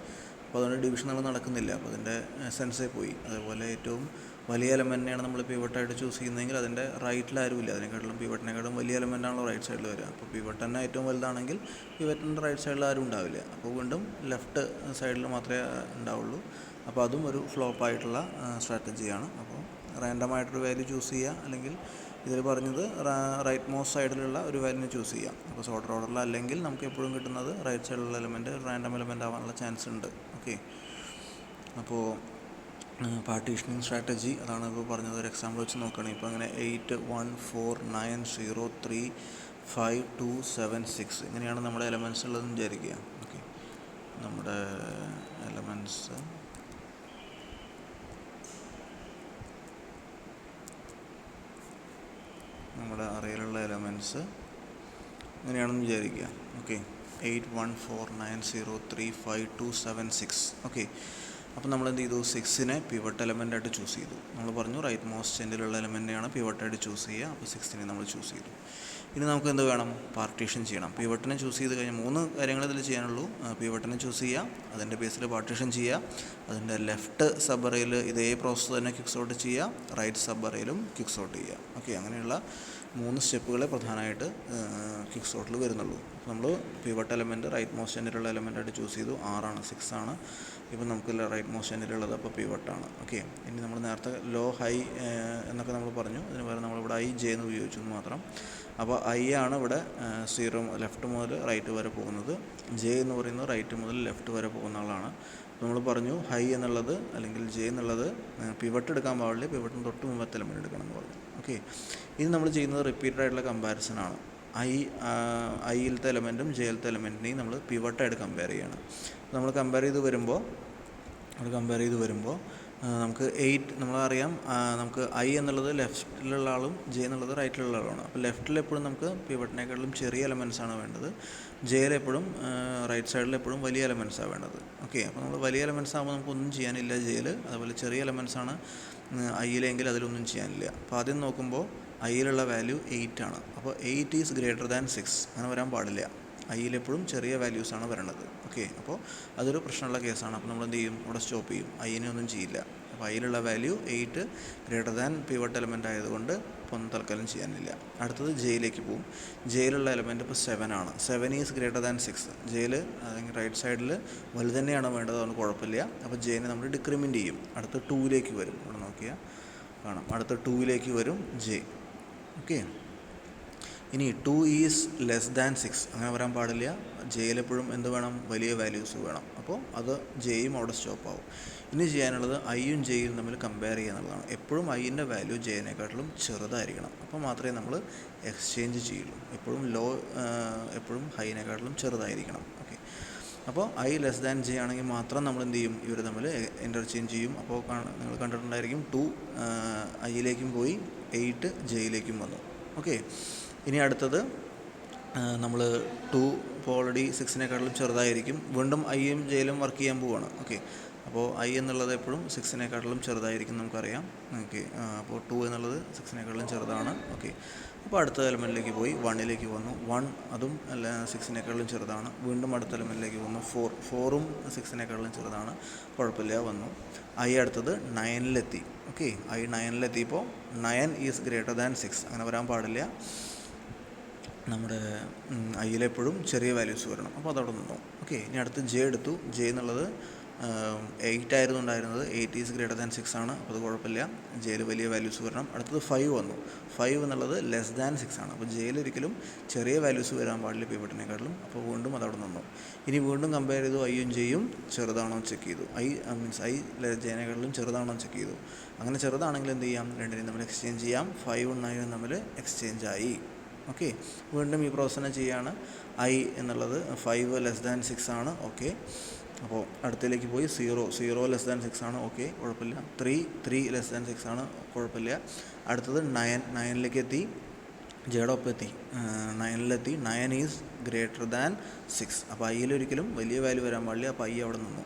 അപ്പോൾ അതുകൊണ്ട് ഡിവിഷനുകൾ നടക്കുന്നില്ല, അപ്പോൾ അതിൻ്റെ സെൻസേ പോയി. അതേപോലെ ഏറ്റവും വലിയ എലമെൻറ്റിനെയാണ് നമ്മൾ പിവട്ടായിട്ട് ചൂസ് ചെയ്യുന്നതെങ്കിൽ അതിൻ്റെ റൈറ്റിൽ ആരുമില്ല, അതിനെക്കാട്ടിലും പിവറ്റിനെക്കാളും വലിയ എലമെൻറ്റാണല്ലോ റൈറ്റ് സൈഡിൽ വരിക. അപ്പോൾ പിവട്ട് തന്നെ ഏറ്റവും വലുതാണെങ്കിൽ പിവറ്റിൻ്റെ റൈറ്റ് സൈഡിൽ ആരും ഉണ്ടാവില്ല, അപ്പോൾ വീണ്ടും ലെഫ്റ്റ് സൈഡിൽ മാത്രമേ ഉണ്ടാവുള്ളൂ. അപ്പോൾ അതും ഒരു ഫ്ലോപ്പായിട്ടുള്ള സ്ട്രാറ്റജിയാണ്. അപ്പോൾ റാൻഡമായിട്ടൊരു വാല്യൂ ചൂസ് ചെയ്യുക, അല്ലെങ്കിൽ ഇതിൽ പറഞ്ഞത് റൈറ്റ് മോസ്റ്റ് സൈഡിലുള്ള ഒരു വാല്യൂ ചൂസ് ചെയ്യാം. അപ്പോൾ സോർട്ടർ ഓർഡറിൽ അല്ലെങ്കിൽ നമുക്ക് എപ്പോഴും കിട്ടുന്നത് റൈറ്റ് സൈഡിലുള്ള എലമെൻറ്റ് റാൻഡം എലമെൻ്റ് ആവാനുള്ള ചാൻസ് ഉണ്ട്. ഓക്കെ. അപ്പോൾ പാർട്ടീഷനിങ് സ്ട്രാറ്റജി അതാണ് ഇപ്പോൾ പറഞ്ഞത്. ഒരു എക്സാമ്പിൾ വെച്ച് നോക്കുകയാണെങ്കിൽ ഇപ്പോൾ അങ്ങനെ 8 1 4 9 0 3 5 2 7 6 ഇങ്ങനെയാണ് നമ്മുടെ എലമെൻറ്റ്സ് ഉള്ളതെന്ന് വിചാരിക്കുക. ഓക്കെ. നമ്മുടെ എലമെൻറ്റ്സ് നമ്മുടെ അറയിലുള്ള എലമെൻറ്റ്സ് ഇങ്ങനെയാണെന്ന് വിചാരിക്കുക. ഓക്കെ. 8 1 4 9 0 3 5 2 7 6. ഓക്കെ. അപ്പോൾ നമ്മൾ എന്ത് ചെയ്തു, 6നെ പിവട്ട് എലമെൻ്റായിട്ട് ചൂസ് ചെയ്തു. നമ്മൾ പറഞ്ഞു റൈറ്റ് മോസ്റ്റ് എൻഡിലുള്ള എലമെൻറ്റിനെയാണ് പിവട്ടായിട്ട് ചൂസ് ചെയ്യുക. അപ്പോൾ 6നെ നമ്മൾ ചൂസ് ചെയ്തു. ഇനി നമുക്ക് എന്ത് വേണം, പാർട്ടീഷൻ ചെയ്യണം. പിവട്ടിനെ ചൂസ് ചെയ്ത് കഴിഞ്ഞാൽ 3 കാര്യങ്ങൾ ഇതിൽ ചെയ്യാനുള്ളൂ. പിവട്ടിനെ ചൂസ് ചെയ്യുക, അതിൻ്റെ ബേസിൽ പാർട്ടീഷൻ ചെയ്യുക, അതിൻ്റെ ലെഫ്റ്റ് സബ് അറയിൽ ഇതേ പ്രോസസ്സ് തന്നെ ക്വിക്ക് സോർട്ട് ചെയ്യുക, റൈറ്റ് സബ് അറയിലും ക്വിക്ക് സോർട്ട് ചെയ്യുക. ഓക്കെ. അങ്ങനെയുള്ള 3 സ്റ്റെപ്പുകളെ പ്രധാനമായിട്ട് ക്വിക്ക് സോർട്ടിൽ വരുന്നുള്ളൂ. അപ്പോൾ നമ്മൾ പിവട്ട് എലമെൻറ്റ് റൈറ്റ് മോസ്റ്റ് എൻഡിലുള്ള എലമെൻറ്റായിട്ട് ചൂസ് ചെയ്തു. 6 6 ഇപ്പോൾ നമുക്ക് റൈറ്റ് മോസ്റ്റ് എൻഡിലുള്ളത് അപ്പോൾ പിവട്ടാണ്. ഓക്കെ. ഇനി നമ്മൾ നേരത്തെ ലോ ഹൈ എന്നൊക്കെ നമ്മൾ പറഞ്ഞു, അതിന് പകരം നമ്മളിവിടെ ഐ ജെ എന്ന് ഉപയോഗിച്ചു എന്ന് മാത്രം. അപ്പോൾ ഐ ആണ് ഇവിടെ 0 ലെഫ്റ്റ് മുതൽ റൈറ്റ് വരെ പോകുന്നത്, ജെ എന്ന് പറയുന്നത് റൈറ്റ് മുതൽ ലെഫ്റ്റ് വരെ പോകുന്ന ആളാണ്. നമ്മൾ പറഞ്ഞു ഹൈ എന്നുള്ളത് അല്ലെങ്കിൽ ജെ എന്നുള്ളത് പിവട്ട് എടുക്കാൻ പാടില്ല, പിവട്ടിന് തൊട്ട് മുമ്പത്തെ എലമെൻറ്റ് എടുക്കണം എന്ന് പറഞ്ഞു. ഓക്കെ. ഇത് നമ്മൾ ചെയ്യുന്നത് റിപ്പീറ്റഡ് ആയിട്ടുള്ള കമ്പാരിസൺ ആണ്. ഐയിലത്തെ എലമെൻറ്റും ജെയിലത്തെ എലമെൻറ്റിനെയും നമ്മൾ പിവട്ടായിട്ട് കമ്പയർ ചെയ്യണം. നമ്മൾ കമ്പയർ ചെയ്ത് വരുമ്പോൾ നമുക്ക് 8 നമ്മളറിയാം, നമുക്ക് ഐ എന്നുള്ളത് ലെഫ്റ്റിലുള്ള ആളും ജെ എന്നുള്ളത് റൈറ്റിലുള്ള ആളുമാണ്. അപ്പോൾ ലെഫ്റ്റിൽ എപ്പോഴും നമുക്ക് പിവട്ടിനേക്കാളും ചെറിയ എലമെൻറ്റ്സാണ് വേണ്ടത്, ജെയിൽ എപ്പോഴും റൈറ്റ് സൈഡിൽ എപ്പോഴും വലിയ എലമെൻറ്റ്സാണ് വേണ്ടത്. ഓക്കെ. അപ്പോൾ നമ്മൾ വലിയ എലമെൻറ്റ്സ് ആകുമ്പോൾ നമുക്കൊന്നും ചെയ്യാനില്ല ജെയിൽ, അതുപോലെ ചെറിയ എലമെൻറ്റ്സാണ് ഐയിലെങ്കിൽ അതിലൊന്നും ചെയ്യാനില്ല. അപ്പോൾ ആദ്യം നോക്കുമ്പോൾ ഐയിലുള്ള വാല്യൂ 8 ആണ്. അപ്പോൾ 8 ഈസ് ഗ്രേറ്റർ ദാൻ 6 അങ്ങനെ വരാൻ പാടില്ല, ഐയിലെപ്പോഴും ചെറിയ വാല്യൂസാണ് വരണത്. ഓക്കെ. അപ്പോൾ അതൊരു പ്രശ്നമുള്ള കേസാണ്. അപ്പോൾ നമ്മൾ എന്ത് ചെയ്യും, അവിടെ സ്റ്റോപ്പ് ചെയ്യും, ഐനെ ഒന്നും ചെയ്യില്ല. അപ്പോൾ ഐയിലുള്ള value 8 greater than pivot element ആയതുകൊണ്ട് ഇപ്പോൾ ഒന്നും തൽക്കാലം ചെയ്യാനില്ല. അടുത്തത് ജെയിലേക്ക് പോകും. ജെയിലുള്ള എലമെൻറ്റ് ഇപ്പോൾ 7 ആണ്. 7 ഈസ് ഗ്രേറ്റർ ദാൻ 6. ജെയിൽ അല്ലെങ്കിൽ റൈറ്റ് സൈഡിൽ വലുത് തന്നെയാണ് വേണ്ടത്, അതുകൊണ്ട് കുഴപ്പമില്ല. അപ്പോൾ ജെയിനെ നമ്മൾ ഡിക്രിമെൻറ്റ് ചെയ്യും. അടുത്ത 2ലേക്ക് വരും, ഇവിടെ നോക്കിയാൽ കാണാം, അടുത്ത 2ലേക്ക് വരും ജെ. ഓക്കെ. ഇനി 2 ഈസ് ലെസ് ദാൻ 6 അങ്ങനെ വരാൻ പാടില്ല, ജെയിലെപ്പോഴും എന്ത് വേണം, വലിയ വാല്യൂസ് വേണം. അപ്പോൾ അത് ജെയും അവിടെ സ്റ്റോപ്പ് ആവും. ഇനി ചെയ്യാനുള്ളത് ഐയും ജെയും തമ്മിൽ കമ്പയർ ചെയ്യുക എന്നുള്ളതാണ്. എപ്പോഴും ഐൻ്റെ വാല്യൂ ജെയിനെക്കാട്ടിലും ചെറുതായിരിക്കണം, അപ്പോൾ മാത്രമേ നമ്മൾ എക്സ്ചേഞ്ച് ചെയ്യുള്ളൂ. എപ്പോഴും ഹൈനെക്കാട്ടിലും ചെറുതായിരിക്കണം. ഓക്കെ. അപ്പോൾ ഐ ലെസ് ദാൻ ജെ ആണെങ്കിൽ മാത്രം നമ്മൾ എന്ത് ചെയ്യും, ഇവർ തമ്മിൽ ഇൻ്റർചേഞ്ച് ചെയ്യും. അപ്പോൾ നിങ്ങൾ കണ്ടിട്ടുണ്ടായിരിക്കും 2 ഐയിലേക്കും പോയി 8 ജെയിലേക്കും വന്നു. ഓക്കെ. ഇനി അടുത്തത് നമ്മൾ 2 ഇപ്പോൾ ഓൾറെഡി 6നേക്കാട്ടിലും ചെറുതായിരിക്കും, വീണ്ടും ഐയും ജെയിലും വർക്ക് ചെയ്യാൻ പോവുകയാണ്. ഓക്കെ. അപ്പോൾ ഐ എന്നുള്ളത് എപ്പോഴും 6നേക്കാട്ടിലും ചെറുതായിരിക്കും നമുക്കറിയാം. ഓക്കെ. അപ്പോൾ 2 എന്നുള്ളത് 6നേക്കാട്ടിലും ചെറുതാണ്. ഓക്കെ. അപ്പോൾ അടുത്ത എലമെൻറ്റിലേക്ക് പോയി 1ലേക്ക് വന്നു. 1 അതും 6നേക്കാട്ടിലും ചെറുതാണ്. വീണ്ടും അടുത്ത എലമെൻറ്റിലേക്ക് വന്നു. 4ഉം 6നേക്കാട്ടിലും ചെറുതാണ്, കുഴപ്പമില്ല, വന്നു. ഐ അടുത്തത് 9ലെത്തി. ഓക്കെ. ഐ 9ലെത്തിയപ്പോൾ 9 ഈസ് ഗ്രേറ്റർ ദാൻ 6 അങ്ങനെ വരാൻ പാടില്ല, നമ്മുടെ ഐയിലെപ്പോഴും ചെറിയ വാല്യൂസ് വരണം. അപ്പോൾ അതവിടെ നിന്നു. ഓക്കെ. ഇനി അടുത്ത് ജെ എടുത്തു. ജെ എന്നുള്ളത് 8 ആയിരുന്നു ഉണ്ടായിരുന്നത്, 8 ഈസ് ഗ്രേറ്റർ ദാൻ 6 ആണ്, അപ്പോൾ അത് കുഴപ്പമില്ല, ജെയിൽ വലിയ വാല്യൂസ് വരണം. അടുത്തത് 5 വന്നു. 5 എന്നുള്ളത് ലെസ് ദാൻ 6 ആണ്, അപ്പോൾ ജെയിൽ ഒരിക്കലും ചെറിയ വാല്യൂസ് വരാൻ പാടില്ല പിവട്ടിനെക്കാട്ടിലും, അപ്പോൾ വീണ്ടും അതവിടെ നിന്നു. ഇനി വീണ്ടും കമ്പയർ ചെയ്തു, ഐയും ജെയും ചെറുതാണോ ചെക്ക് ചെയ്തു. ഐ ജെയിനെക്കാട്ടിലും ചെറുതാണോ ചെക്ക് ചെയ്തു. അങ്ങനെ ചെറുതാണെങ്കിൽ എന്ത് ചെയ്യാം, രണ്ടിനെയും തമ്മിൽ എക്സ്ചേഞ്ച് ചെയ്യാം. 5ഉം 9ഉം തമ്മിൽ എക്സ്ചേഞ്ച് ആയി. ഓക്കെ. വീണ്ടും ഈ പ്രോസസ്സിനെ ചെയ്യാണ്. ഐ എന്നുള്ളത് 5 ലെസ് ദാൻ 6 ആണ്. ഓക്കെ. അപ്പോൾ അടുത്തതിലേക്ക് പോയി 0 ലെസ് ദാൻ 6 ആണ്. ഓക്കെ, കുഴപ്പമില്ല. 3 ലെസ് ദാൻ 6 ആണ്, കുഴപ്പമില്ല. അടുത്തത് 9ലേക്ക് എത്തി, ജെയുടെ ഒപ്പം എത്തി, 9ലെത്തി. 9 ഈസ് ഗ്രേറ്റർ ദാൻ 6. അപ്പോൾ ഐയിലൊരിക്കലും വലിയ വാല്യൂ വരാൻ പാടില്ല, അപ്പോൾ ഐ അവിടെ നിന്നു.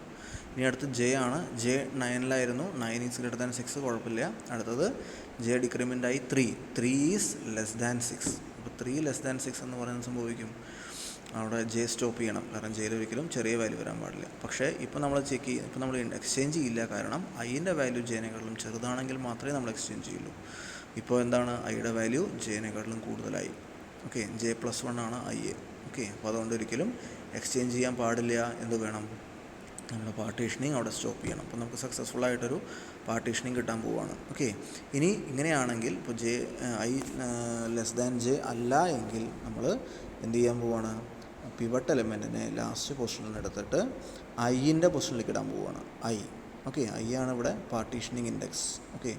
ഇനി അടുത്ത് ജെ ആണ്. ജെ 9ലായിരുന്നു, 9 ഈസ് ഗ്രേറ്റർ ദാൻ 6, കുഴപ്പമില്ല. അടുത്തത് ജെ ഡിക്രിമെൻ്റ് ആയി 3 ഈസ് ലെസ് ദാൻ 6. അപ്പോൾ അപ്പോൾ 3<6 എന്ന് പറയുന്നത് സംഭവിക്കും അവിടെ ജെ സ്റ്റോപ്പ് ചെയ്യണം, കാരണം ജെയിൽ ഒരിക്കലും ചെറിയ വാല്യൂ വരാൻ പാടില്ല. പക്ഷേ ഇപ്പോൾ നമ്മൾ ചെക്ക് ചെയ്യും, ഇപ്പോൾ നമ്മൾ എക്സ്ചേഞ്ച് ചെയ്യില്ല, കാരണം ഐൻ്റെ വാല്യൂ ജെനേക്കാളും ചെറുതാണെങ്കിൽ മാത്രമേ നമ്മൾ എക്സ്ചേഞ്ച് ചെയ്യുള്ളൂ. ഇപ്പോൾ എന്താണ്, ഐയുടെ വാല്യൂ ജെനേക്കാളും കൂടുതലായി. ഓക്കെ, J+1 ആണ് ഐ. ഓക്കെ, അപ്പോൾ അതുകൊണ്ട് ഒരിക്കലും എക്സ്ചേഞ്ച് ചെയ്യാൻ പാടില്ല. എന്ത് വേണം, നമ്മൾ പാർട്ടീഷനിങ് അവിടെ സ്റ്റോപ്പ് ചെയ്യണം. അപ്പോൾ നമുക്ക് സക്സസ്ഫുൾ ആയിട്ടൊരു പാർട്ടീഷനിങ് കിട്ടാൻ പോവുകയാണ്. ഓക്കെ, ഇനി ഇങ്ങനെയാണെങ്കിൽ ഇപ്പോൾ I<J അല്ല എങ്കിൽ നമ്മൾ എന്ത് ചെയ്യാൻ പോവുകയാണ്, പിവട്ട് എലമെൻറ്റിനെ ലാസ്റ്റ് പൊസിഷനിൽ എടുത്തിട്ട് ഐൻ്റെ പൊസിഷനിലേക്ക് ഇടാൻ പോവുകയാണ്. ഓക്കെ, ആണ് ഇവിടെ പാർട്ടീഷനിങ് ഇൻഡെക്സ്. ഓക്കെ,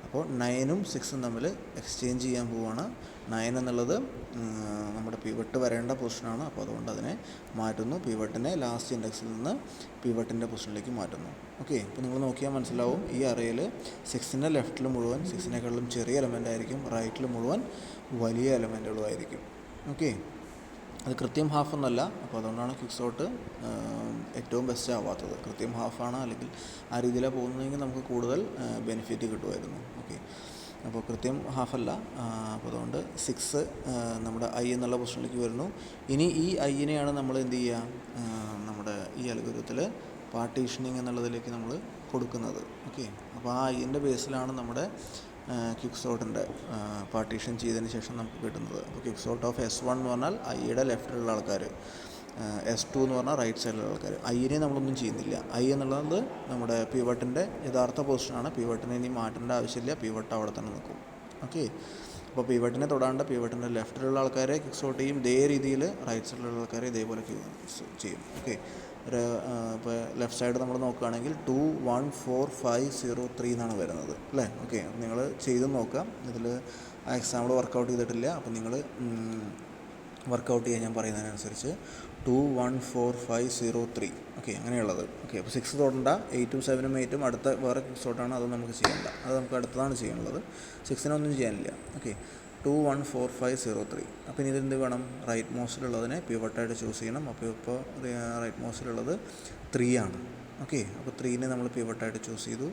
അപ്പോൾ 9ഉം 6ഉം തമ്മിൽ എക്സ്ചേഞ്ച് ചെയ്യാൻ പോവുകയാണ്. 9 എന്നുള്ളത് നമ്മുടെ പിവട്ട് വരേണ്ട പൊസിഷനാണ്, അപ്പോൾ അതുകൊണ്ട് അതിനെ മാറ്റുന്നു. പിവട്ടിനെ ലാസ്റ്റ് ഇൻഡെക്സിൽ നിന്ന് പിവട്ടിൻ്റെ പൊസിഷനിലേക്ക് മാറ്റുന്നു. ഓക്കെ, ഇപ്പോൾ നിങ്ങൾ നോക്കിയാൽ മനസ്സിലാവും, ഈ അറേയിൽ 6ൻ്റെ ലെഫ്റ്റിൽ മുഴുവൻ 6നേക്കാളും ചെറിയ എലമെൻ്റ് ആയിരിക്കും, റൈറ്റിൽ മുഴുവൻ വലിയ എലമെൻറ്റുകളുമായിരിക്കും. ഓക്കെ, അത് കൃത്യം ഹാഫ് ഒന്നല്ല, അപ്പോൾ അതുകൊണ്ടാണ് ക്വിക്സോർട്ട് ഏറ്റവും ബെസ്റ്റ് ആവാത്തത്. കൃത്യം ഹാഫാണ്, അല്ലെങ്കിൽ ആ രീതിയിലാണ് പോകുന്നതെങ്കിൽ നമുക്ക് കൂടുതൽ ബെനിഫിറ്റ് കിട്ടുമായിരുന്നു. ഓക്കെ, അപ്പോൾ കൃത്യം ഹാഫല്ല, അപ്പോൾ അതുകൊണ്ട് 6 നമ്മുടെ ഐ എന്നുള്ള പൊസിഷനിലേക്ക് വരുന്നു. ഇനി ഈ ഐനെയാണ് നമ്മൾ എന്ത് ചെയ്യുക, നമ്മുടെ ഈ അൽഗോരിതത്തിൽ പാർട്ടീഷനിങ് എന്നുള്ളതിലേക്ക് നമ്മൾ കൊടുക്കുന്നത്. ഓക്കെ, അപ്പോൾ ആ ഐൻ്റെ ബേസിലാണ് നമ്മുടെ ക്വിക്സോർട്ടിൻ്റെ പാർട്ടീഷൻ ചെയ്തതിന് ശേഷം നമുക്ക് കിട്ടുന്നത്. അപ്പോൾ ക്വിക്സോർട്ട് ഓഫ് S1 എന്ന് പറഞ്ഞാൽ ഐയുടെ ലെഫ്റ്റിലുള്ള ആൾക്കാർ, S2 എന്ന് പറഞ്ഞാൽ റൈറ്റ് സൈഡിലുള്ള ആൾക്കാർ. ഐനെ നമ്മളൊന്നും ചെയ്യുന്നില്ല. ഐ എന്നുള്ളത് നമ്മുടെ പിവട്ടിൻ്റെ യഥാർത്ഥ പൊസിഷനാണ്. പിവട്ടിനെ ഇനി മാറ്റേണ്ട ആവശ്യമില്ല, പിവട്ട് അവിടെ തന്നെ നിൽക്കും. ഓക്കെ, അപ്പോൾ പിവട്ടിനെ തൊടാണ്ട് പിവട്ടിൻ്റെ ലെഫ്റ്റിലുള്ള ആൾക്കാരെ ക്വിക്സോർട്ട് ചെയ്യും. ഇതേ രീതിയിൽ റൈറ്റ് സൈഡിലുള്ള ആൾക്കാരെ ഇതേപോലെ ചെയ്യും. ഓക്കെ, ഇപ്പോൾ ലെഫ്റ്റ് സൈഡ് നമ്മൾ നോക്കുകയാണെങ്കിൽ 2 1 4 5 0 3 എന്നാണ് വരുന്നത് അല്ലേ. ഓക്കെ, നിങ്ങൾ ചെയ്ത് നോക്കാം. ഇതിൽ ആ എക്സാമ്പിൾ വർക്കൗട്ട് ചെയ്തിട്ടില്ല, അപ്പോൾ നിങ്ങൾ വർക്കൗട്ട് ചെയ്യാൻ ഞാൻ പറയുന്നതിനനുസരിച്ച് 2 1 4 5 0 3. ഓക്കെ, അങ്ങനെയുള്ളത്. ഓക്കെ, അപ്പോൾ 6 തൊടണ്ട, 8ഉം 7ഉം 8ഉം അടുത്ത വേറെ ക്വിക്സോർട്ടാണ്, അത് നമുക്ക് ചെയ്യേണ്ട, അത് നമുക്ക് അടുത്തതാണ് ചെയ്യാനുള്ളത്. 6നൊന്നും ചെയ്യാനില്ല. ഓക്കെ, 2 1 4 5 0 3. അപ്പോൾ ഇനി ഇതെന്ത് വേണം, റൈറ്റ് മോസ്റ്റിലുള്ളതിനെ പിവട്ടായിട്ട് ചൂസ് ചെയ്യണം. അപ്പോൾ ഇപ്പോൾ റൈറ്റ് മോസ്റ്റിലുള്ളത് 3 ആണ്. ഓക്കെ, അപ്പോൾ 3നെ നമ്മൾ പിവട്ടായിട്ട് ചൂസ് ചെയ്തു.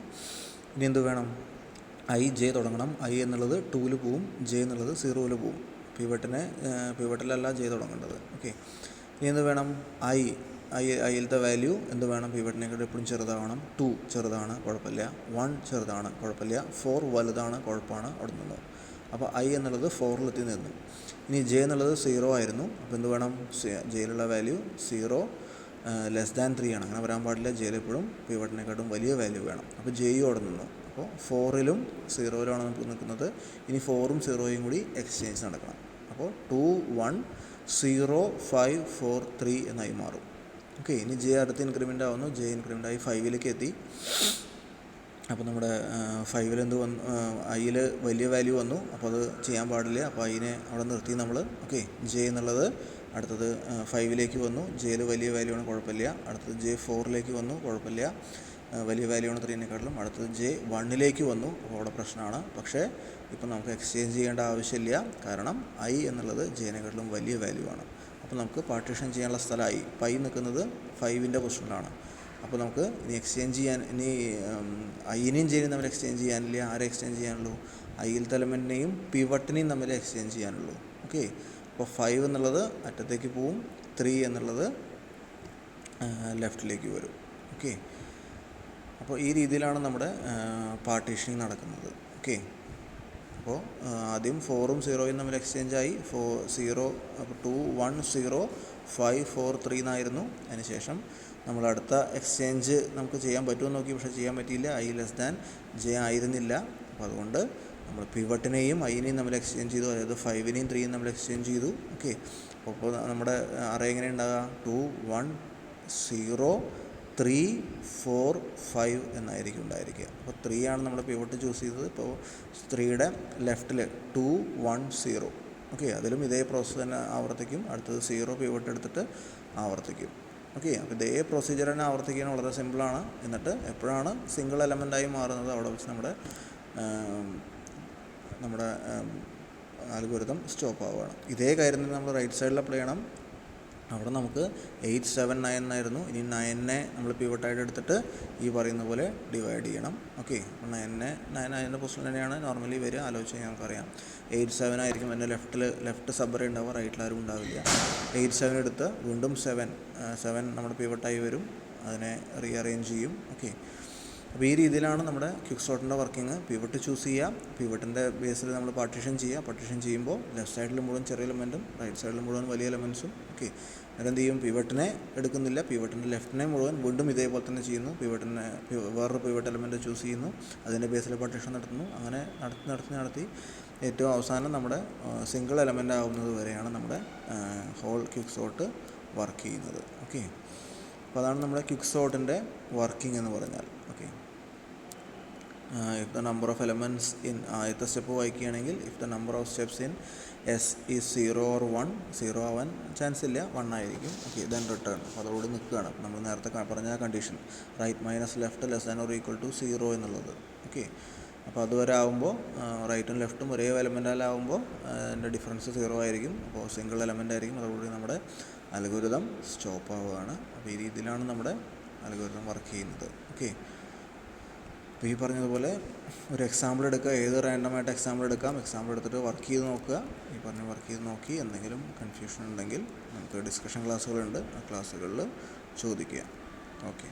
ഇനി എന്ത് വേണം, J തുടങ്ങണം. I എന്നുള്ളത് 2ൽ പോവും, J എന്നുള്ളത് 0ൽ പോവും. പിവട്ടിലല്ല J തുടങ്ങേണ്ടത്. ഓക്കെ, ഇനി എന്ത് വേണം, ഐയിലത്തെ വാല്യൂ എന്ത് വേണം, പിവട്ടിനേക്കാൾ എപ്പോഴും ചെറുതാവണം. 2 ചെറുതാണ്, കുഴപ്പമില്ല. 1 ചെറുതാണ്, കുഴപ്പമില്ല. 4 വലുതാണ്, കുഴപ്പമാണ്, അവിടെ നിന്നു. അപ്പോൾ I എന്നുള്ളത് 4ലെത്തി നിന്നു. ഇനി J എന്നുള്ളത് 0 ആയിരുന്നു, അപ്പോൾ എന്ത് വേണം, Jയിലുള്ള വാല്യൂ 0<3 ആണ്. അങ്ങനെ വരാൻ പാടില്ല. Jയിൽ എപ്പോഴും പിവട്ടിനെക്കാട്ടും വലിയ വാല്യൂ വേണം. അപ്പോൾ Jയും അവിടെ നിന്നു. അപ്പോൾ 4ലും 0ലുമാണ് നമുക്ക് നിൽക്കുന്നത്. ഇനി 4ഉം 0യും കൂടി എക്സ്ചേഞ്ച് നടക്കണം. അപ്പോൾ 2 1 0 5 4 3 എന്നായി മാറും. ഓക്കെ, ഇനി J അടുത്ത് ഇൻക്രിമെൻ്റ് ആവുന്നു. J ഇൻക്രിമെൻ്റ് ആയി 5ലേക്ക് എത്തി. അപ്പോൾ നമ്മുടെ 5ൽ എന്ത് വന്നു, ഐയിൽ വലിയ വാല്യൂ വന്നു, അപ്പോൾ അത് ചെയ്യാൻ പാടില്ല. അപ്പോൾ ഐനെ അവിടെ നിർത്തി നമ്മൾ. ഓക്കെ, J എന്നുള്ളത് അടുത്തത് 5ലേക്ക് വന്നു. Jയിൽ വലിയ വാല്യൂ ആണ്, കുഴപ്പമില്ല. അടുത്തത് J4ലേക്ക് വന്നു, കുഴപ്പമില്ല. വലിയ വാല്യൂ ആണ് 3നേക്കാളും. അടുത്തത് J1ലേക്ക് വന്നു, അപ്പോൾ അവിടെ പ്രശ്നമാണ്. പക്ഷേ ഇപ്പോൾ നമുക്ക് എക്സ്ചേഞ്ച് ചെയ്യേണ്ട ആവശ്യമില്ല, കാരണം I എന്നുള്ളത് Jനേക്കാളും വലിയ വാല്യൂ ആണ്. അപ്പോൾ നമുക്ക് പാർട്ടീഷൻ ചെയ്യാനുള്ള സ്ഥലമായി. പൈ നിൽക്കുന്നത് 5ൻ്റെ പൊസിഷനിലാണ്. അപ്പോൾ നമുക്ക് ഇനി എക്സ്ചേഞ്ച് ചെയ്യാൻ, ഇനി ഐനെയും Jനെയും തമ്മിൽ എക്സ്ചേഞ്ച് ചെയ്യാനില്ല. ആരെ എക്സ്ചേഞ്ച് ചെയ്യാനുള്ളൂ, ഐയിലത്തെ എലമെൻറ്റിനെയും പിവട്ടിനെയും തമ്മിൽ എക്സ്ചേഞ്ച് ചെയ്യാനുള്ളൂ. ഓക്കെ, അപ്പോൾ 5 എന്നുള്ളത് അറ്റത്തേക്ക് പോവും, 3 എന്നുള്ളത് ലെഫ്റ്റിലേക്ക് വരും. ഓക്കെ, അപ്പോൾ ഈ രീതിയിലാണ് നമ്മുടെ പാർട്ടീഷനിങ് നടക്കുന്നത്. ഓക്കെ, അപ്പോൾ ആദ്യം 4ഉം 0യും തമ്മിൽ എക്സ്ചേഞ്ച് ആയി. 0 അപ്പോൾ 2 1 0 5 4 3 എന്നായിരുന്നു. അതിനുശേഷം നമ്മൾ അടുത്ത എക്സ്ചേഞ്ച് നമുക്ക് ചെയ്യാൻ പറ്റുമെന്ന് നോക്കി, പക്ഷേ ചെയ്യാൻ പറ്റിയില്ല. I<J ആയിരുന്നില്ല. അപ്പോൾ അതുകൊണ്ട് നമ്മൾ പിവട്ടിനെയും ഐനെയും തമ്മിൽ എക്സ്ചേഞ്ച് ചെയ്തു, അതായത് 5നെയും 3യും തമ്മിൽ എക്സ്ചേഞ്ച് ചെയ്തു. ഓക്കെ, അപ്പോൾ നമ്മുടെ അറേ എങ്ങനെ ഉണ്ടാകുക, 2 1 0 3 4 5 എന്നായിരിക്കും ഉണ്ടായിരിക്കുക. അപ്പോൾ 3 ആണ് നമ്മൾ പിവട്ട് ചൂസ് ചെയ്തത്. ഇപ്പോൾ 3യുടെ ലെഫ്റ്റിൽ 2 1 0. ഓക്കെ, അതിലും ഇതേ പ്രോസസ്സ് തന്നെ ആവർത്തിക്കും. അടുത്തത് 0 പിവട്ട് എടുത്തിട്ട് ആവർത്തിക്കും. ഓക്കെ, അപ്പോൾ ഇതേ പ്രൊസീജിയർ തന്നെ ആവർത്തിക്കാൻ വളരെ സിമ്പിളാണ്. എന്നിട്ട് എപ്പോഴാണ് സിംഗിൾ എലമെൻ്റായി മാറുന്നത് അവിടെ വെച്ച് നമ്മുടെ ആൽഗോരിതം സ്റ്റോപ്പ് ആവുകയാണ്. ഇതേ കാര്യം തന്നെ നമ്മൾ റൈറ്റ് സൈഡിൽ അപ്ലൈ ചെയ്യണം. അവിടെ നമുക്ക് 8 7 9 എന്നായിരുന്നു. ഇനി 9നെ നമ്മൾ പിവട്ടായിട്ട് എടുത്തിട്ട് ഈ പറയുന്ന പോലെ ഡിവൈഡ് ചെയ്യണം. ഓക്കെ, അപ്പോൾ 9 അതിൻ്റെ പൊസിഷൻ തന്നെയാണ് നോർമലി വരിക. ആലോചിച്ച് നമുക്കറിയാം 8 7 ആയിരിക്കും എൻ്റെ ലെഫ്റ്റ് സബ്ബറേ ഉണ്ടാവുക, റൈറ്റിൽ ആരും ഉണ്ടാവില്ല. 8 7 എടുത്ത് വീണ്ടും 7 നമ്മുടെ പിവട്ടായി വരും, അതിനെ റീഅറേഞ്ച് ചെയ്യും. ഓക്കെ, അപ്പോൾ ഈ രീതിയിലാണ് നമ്മുടെ ക്വിക്ക് സോർട്ടിൻ്റെ വർക്കിംഗ്. പിവട്ട് ചൂസ് ചെയ്യുക, പിവട്ടിൻ്റെ ബേസിൽ നമ്മൾ പാർട്ടീഷൻ ചെയ്യുക. പാർട്ടീഷൻ ചെയ്യുമ്പോൾ ലെഫ്റ്റ് സൈഡിൽ മുഴുവൻ ചെറിയ എലമെൻറ്റും റൈറ്റ് സൈഡിൽ മുഴുവൻ വലിയ എലമെൻസും. ഓക്കെ, അതെന്ത് ചെയ്യും, പിവട്ടിനെ എടുക്കുന്നില്ല, പിവട്ടിൻ്റെ ലെഫ്റ്റിനെ മുഴുവൻ വീണ്ടും ഇതേപോലെ തന്നെ ചെയ്യുന്നു. വേറൊരു പിവട്ട് എലമെൻറ്റ് ചൂസ് ചെയ്യുന്നു, അതിൻ്റെ ബേസിൽ പാർട്ടീഷൻ നടത്തുന്നു. അങ്ങനെ നടത്തി ഏറ്റവും അവസാനം നമ്മുടെ സിംഗിൾ എലമെൻ്റ് ആവുന്നത് വരെയാണ് നമ്മുടെ ഹോൾ ക്വിക്ക് സോർട്ട് വർക്ക് ചെയ്യുന്നത്. ഓക്കെ, അപ്പോൾ അതാണ് നമ്മുടെ ക്വിക്ക് സോർട്ടിൻ്റെ വർക്കിംഗ് എന്ന് പറഞ്ഞാൽ. Okay, if the number of elements in ആദ്യത്തെ സ്റ്റെപ്പ് വായിക്കുകയാണെങ്കിൽ if the number of steps in S is 0 or 1, 0 ആവാൻ ചാൻസ് ഇല്ല, 1 ആയിരിക്കും. Okay, then return. അപ്പോൾ അതോട് നിൽക്കുകയാണ് നമ്മൾ നേരത്തെ പറഞ്ഞ condition, right minus left less than or equal to 0 എന്നുള്ളത്. ഓക്കെ, അപ്പോൾ അതുവരെ ആകുമ്പോൾ റൈറ്റും ലെഫ്റ്റും ഒരേ എലമെൻറ്റാലാവുമ്പോൾ അതിൻ്റെ ഡിഫറൻസ് 0 ആയിരിക്കും. അപ്പോൾ സിംഗിൾ എലമെൻ്റ് ആയിരിക്കും. അതോടുകൂടി നമ്മുടെ അൽഗോരിതം സ്റ്റോപ്പ് ആവുകയാണ്. അപ്പോൾ ഈ രീതിയിലാണ് നമ്മുടെ അൽഗോരിതം വർക്ക് ചെയ്യുന്നത്. ഓക്കെ, അപ്പോൾ ഈ പറഞ്ഞതുപോലെ ഒരു എക്സാമ്പിൾ എടുക്കുക, ഏത് റാൻഡമായിട്ട് എക്സാമ്പിൾ എടുക്കാം. എക്സാമ്പിൾ എടുത്തിട്ട് വർക്ക് ചെയ്ത് നോക്കുക. ഈ പറഞ്ഞ് വർക്ക് ചെയ്ത് നോക്കി എന്തെങ്കിലും കൺഫ്യൂഷൻ ഉണ്ടെങ്കിൽ നമുക്ക് ഡിസ്കഷൻ ക്ലാസ്സുകളുണ്ട്, ആ ക്ലാസ്സുകളിൽ ചോദിക്കുക. ഓക്കെ.